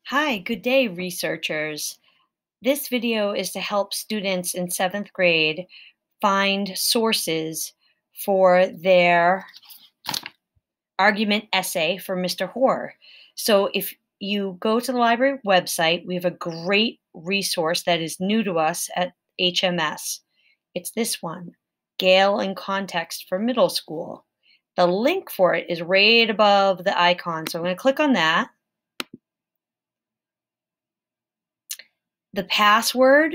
Hi, good day, researchers. This video is to help students in 7th grade find sources for their argument essay for Mr. Hoar. So if you go to the library website, we have a great resource that is new to us at HMS. It's this one, Gale in Context for Middle School. The link for it is right above the icon. So I'm going to click on that. The password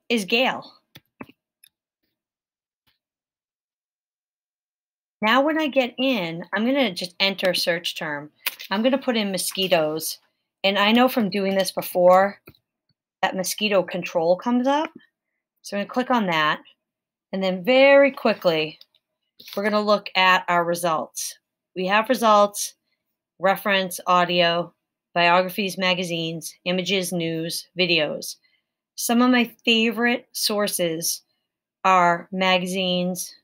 is Gale. Now when I get in, I'm going to just enter a search term. I'm going to put in mosquitoes. And I know from doing this before that mosquito control comes up. So I'm going to click on that. And then very quickly, we're going to look at our results. We have results, reference, audio, biographies, magazines, images, news, videos. Some of my favorite sources are magazines,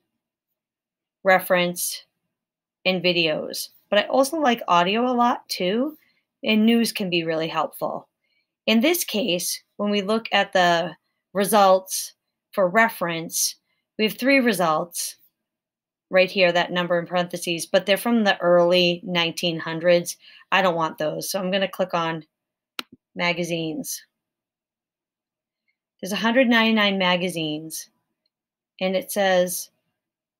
reference, and videos. But I also like audio a lot too, and news can be really helpful. In this case, when we look at the results for reference, we have 3 results right here, that number in parentheses, but they're from the early 1900s. I don't want those, so I'm going to click on magazines. There's 199 magazines, and it says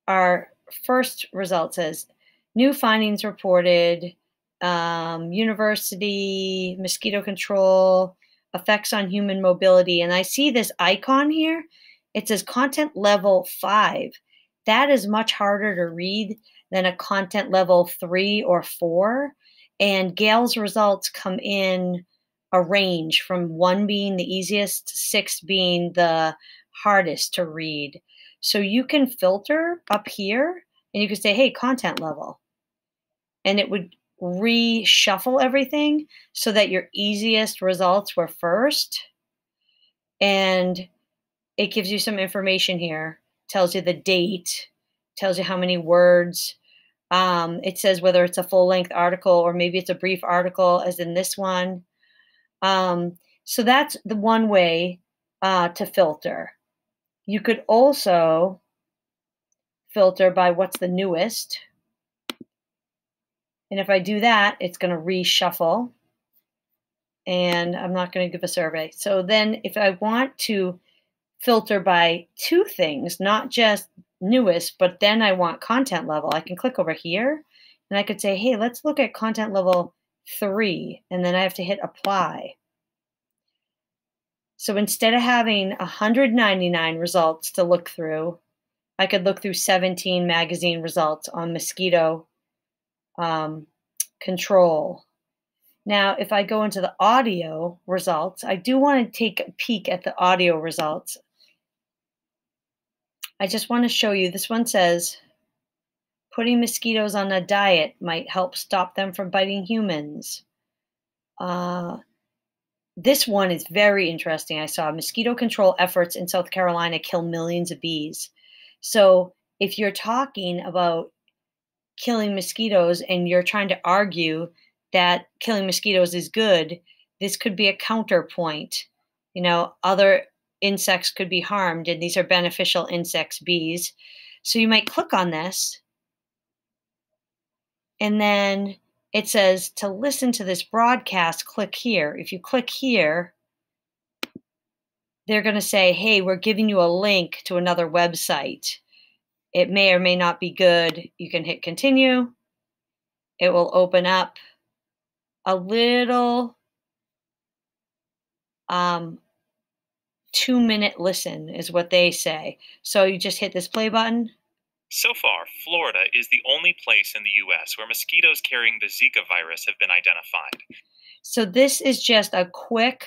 our first result says new findings reported, university, mosquito control, effects on human mobility. And I see this icon here. It says content level 5. That is much harder to read than a content level 3 or 4. And Gale's results come in a range from 1 being the easiest, 6 being the hardest to read. So you can filter up here and you can say, hey, content level. And it would reshuffle everything so that your easiest results were first. And it gives you some information here, tells you the date, tells you how many words. It says whether it's a full-length article or maybe it's a brief article, as in this one. So that's the one way to filter. You could also filter by what's the newest. And if I do that, it's going to reshuffle. And I'm not going to give a survey. So then if I want to filter by 2 things, not just newest, but then I want content level, I can click over here and I could say, hey, let's look at content level 3. And then I have to hit apply. So instead of having 199 results to look through, I could look through 17 magazine results on mosquito control. Now, if I go into the audio results, I do want to take a peek at the audio results. I just want to show you, this one says, putting mosquitoes on a diet might help stop them from biting humans. This one is very interesting. I saw mosquito control efforts in South Carolina kill millions of bees. So if you're talking about killing mosquitoes and you're trying to argue that killing mosquitoes is good, this could be a counterpoint. You know, other insects could be harmed, and these are beneficial insects, bees. So you might click on this, and then it says to listen to this broadcast, click here. If you click here, they're going to say, hey, we're giving you a link to another website. It may or may not be good. You can hit continue. It will open up a little 2-minute listen is what they say. So you just hit this play button. So far, Florida is the only place in the U.S. where mosquitoes carrying the Zika virus have been identified. So this is just a quick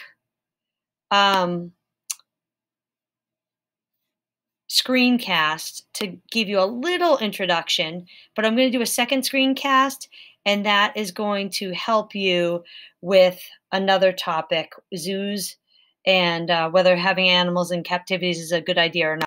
screencast to give you a little introduction, but I'm going to do a second screencast, and that is going to help you with another topic, zoos, and whether having animals in captivity is a good idea or not.